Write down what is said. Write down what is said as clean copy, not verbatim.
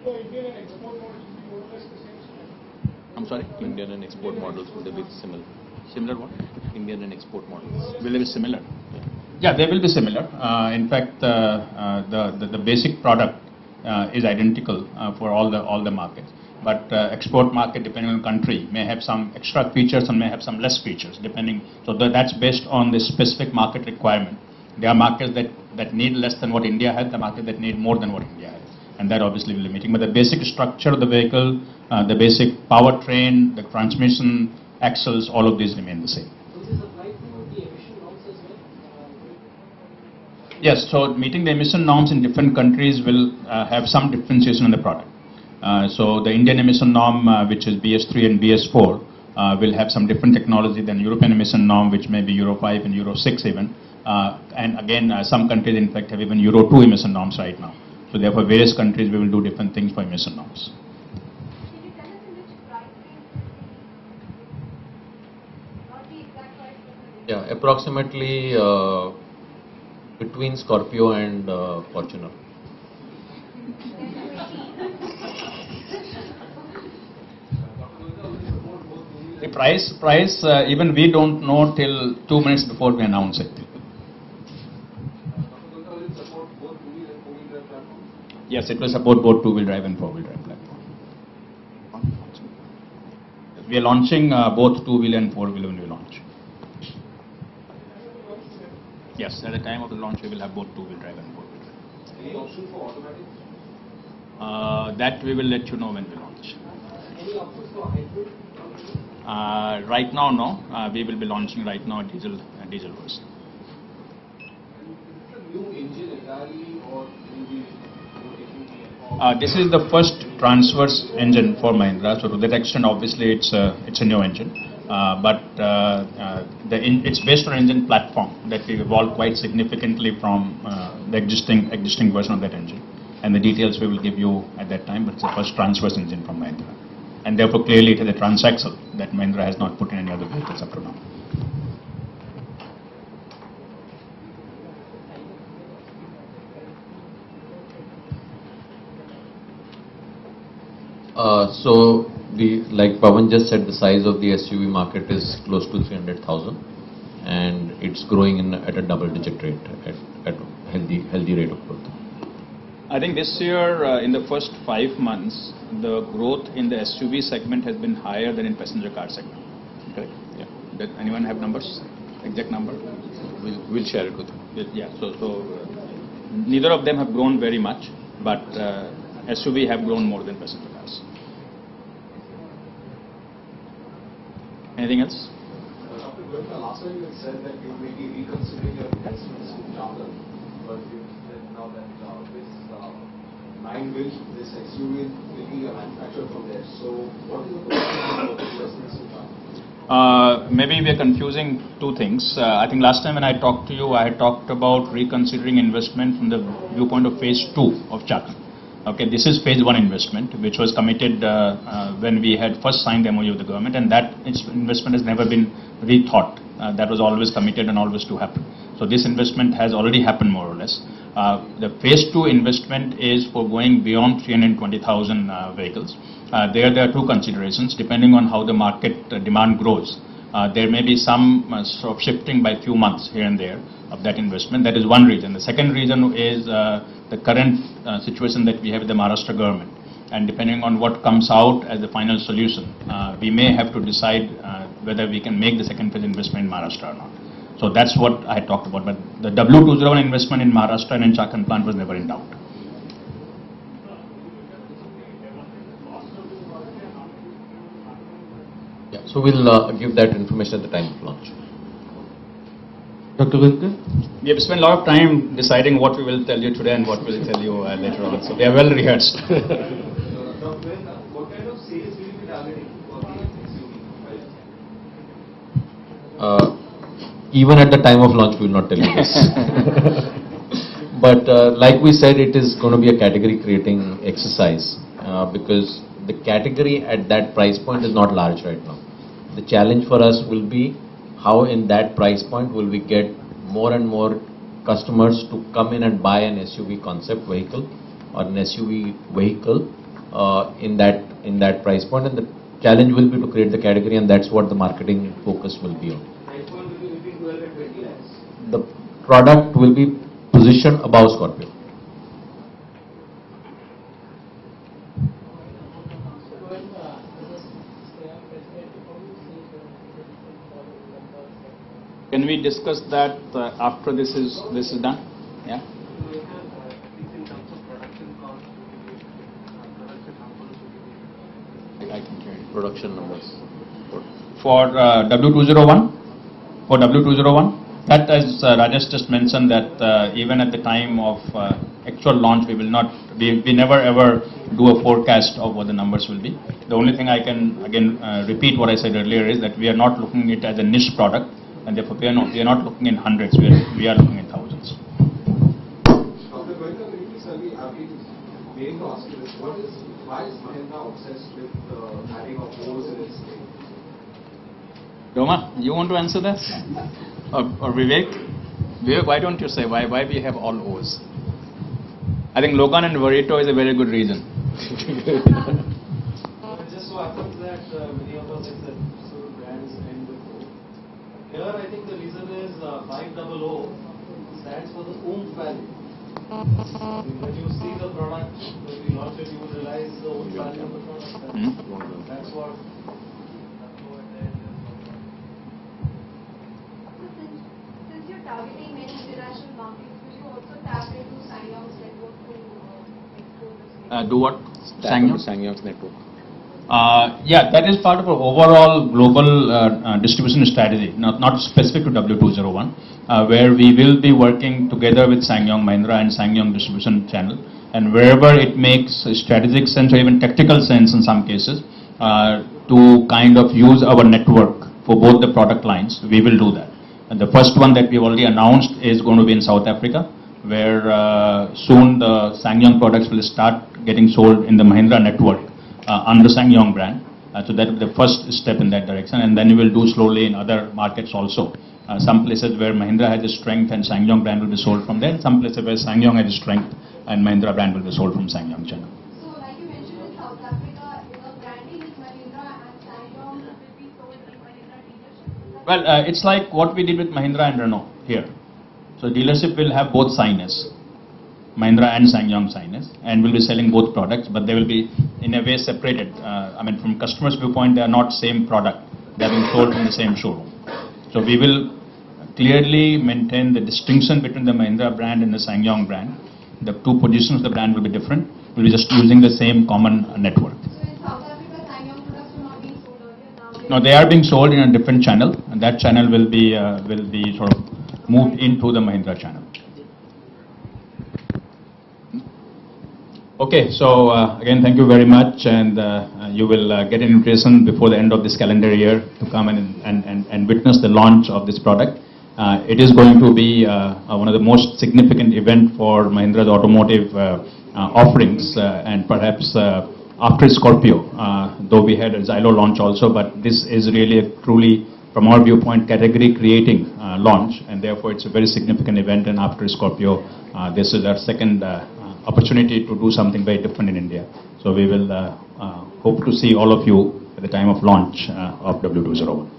Indian and export models will be more or less the same? I'm sorry? Indian and export models, would they be similar? Similar what? Indian and export models. Will they be similar? Yeah. Yeah, they will be similar. In fact, the basic product is identical for all the markets. But export market, depending on country, may have some extra features and may have some less features, depending. So that's based on the specific market requirement. There are markets that need less than what India has, the market that need more than what India has. And that obviously will be limiting. But the basic structure of the vehicle, the basic powertrain, the transmission, axles, all of these remain the same. Will this apply to the emission norms as well? Yes, so meeting the emission norms in different countries will have some differentiation in the product. So the Indian emission norm, which is BS3 and BS4, will have some different technology than European emission norm, which may be Euro 5 and Euro 6 even. And again, some countries in fact have even Euro 2 emission norms right now. So therefore, various countries we will do different things for emission norms. Can you tell us in which price range? Not the exact price, but the range. Yeah, approximately between Scorpio and Fortuner. The price, even we don't know till 2 minutes before we announce it. Yes, it will support both two-wheel drive and four-wheel drive platform. We are launching both two-wheel and four-wheel when we launch. Yes, at the time of the launch we will have both two-wheel drive and four-wheel drive. Any option for automatic? That we will let you know when we launch. Any options for hybrid? Right now, no. We will be launching right now a diesel version. Is it a new engine entirely, or will be taking This is the first transverse engine for Mahindra, so to that extent obviously it's a new engine, but it's based on engine platform that we evolved quite significantly from the existing version of that engine, and the details we will give you at that time, but it's the first transverse engine from Mahindra, and therefore clearly it is a transaxle that Mahindra has not put in any other vehicles up to now. So, like Pawan just said, the size of the SUV market is close to 300,000, and it's growing at a double-digit rate, at a healthy rate of growth. I think this year, in the first 5 months, the growth in the SUV segment has been higher than in passenger car segment. Correct? Yeah. Does anyone have numbers? Exact number? We'll share it with you. Yeah. So neither of them have grown very much, but SUV have grown more than passenger cars. Anything else? Dr. Gupta, last time you had said that you may be reconsidering your investments in Jharkhand, but you said now that this 9-wheel, this SUV will be manufactured from there. So what is the potential of investments in Jharkhand? Maybe we are confusing two things. I think last time when I talked to you, I had talked about reconsidering investment from the viewpoint of phase 2 of Jharkhand. Okay, this is phase 1 investment, which was committed when we had first signed the MOU with the government, and that investment has never been rethought. That was always committed and always to happen. So this investment has already happened more or less. The phase 2 investment is for going beyond 320,000 vehicles. There are two considerations. Depending on how the market demand grows, there may be some sort of shifting by few months here and there of that investment. That is one reason. The second reason is the current situation that we have with the Maharashtra government. And depending on what comes out as the final solution, we may have to decide whether we can make the second phase investment in Maharashtra or not. So that's what I talked about. But the W201 investment in Maharashtra and in Jharkhand plant was never in doubt. Yeah, so we'll give that information at the time of launch. Dr. Gupta? We have spent a lot of time deciding what we will tell you today and what we will tell you later on. So they are well rehearsed. What kind of sales will you be targeting for the SUV? Even at the time of launch, we will not tell you this. But like we said, it is going to be a category creating exercise because the category at that price point is not large right now. The challenge for us will be how in that price point will we get more and more customers to come in and buy an SUV concept vehicle or an SUV vehicle in that price point, and the challenge will be to create the category, and that's what the marketing focus will be on. Price point will be between 12 and 20 lakhs. The product will be positioned above Scorpio. Can we discuss that after this is done? Yeah. We have, at least in terms of production cost, production numbers. I can hear you. Production numbers. For W201, that as Rajesh just mentioned, that even at the time of actual launch, we never ever do a forecast of what the numbers will be. The only thing I can again repeat what I said earlier is that we are not looking at it as a niche product, and therefore we are not looking in hundreds, we are looking in thousands. Dr. Goenka, very quickly, I've been meaning to ask you this. Why is Mahindra obsessed with adding a hose in its name? Roma, you want to answer that? Or Vivek? Vivek, why don't you say why we have all O's? I think Logan and Burrito is a very good reason. It just so happens that many of us accept so brands end with O. Here, I think the reason is 500 stands for the oomph value. When you see the product, when we launch it, you will realize the oomph value of the product. That's what. Since you're targeting many international markets, will you also tap into SsangYong's network to explore this? Do what? SsangYong's network. Yeah, that is part of our overall global distribution strategy, not specific to W201, where we will be working together with SsangYong, Mahindra and SsangYong distribution channel, and wherever it makes strategic sense or even tactical sense in some cases, to kind of use our network for both the product lines, we will do that. And the first one that we've already announced is going to be in South Africa, where soon the SsangYong products will start getting sold in the Mahindra network under SsangYong brand. So that will be the first step in that direction, and then we will do slowly in other markets also. Some places where Mahindra has a strength and SsangYong brand will be sold from there, and some places where SsangYong has a strength and Mahindra brand will be sold from SsangYong channel. So, like you mentioned in South Africa, the branding is Mahindra and SsangYong will be sold in Mahindra dealership. Well, it's like what we did with Mahindra and Renault here. So dealership will have both signers, Mahindra and SsangYong signers, and will be selling both products, but they will be in a way separated. I mean, from customer's viewpoint, they are not same product. They are being sold from the same showroom. So we will clearly maintain the distinction between the Mahindra brand and the SsangYong brand. The two positions of the brand will be different. We'll be just using the same common network. So in South Africa, SsangYong products were not being sold earlier. No, they are being sold in a different channel, and that channel will be sort of moved into the Mahindra channel. Okay, so again, thank you very much, and you will get an invitation before the end of this calendar year to come and witness the launch of this product. It is going to be one of the most significant event for Mahindra's automotive offerings, and perhaps after Scorpio, though we had a Xylo launch also, but this is really a truly, from our viewpoint, category creating launch, and therefore it's a very significant event. And after Scorpio, this is our second opportunity to do something very different in India. So we will hope to see all of you at the time of launch of W201.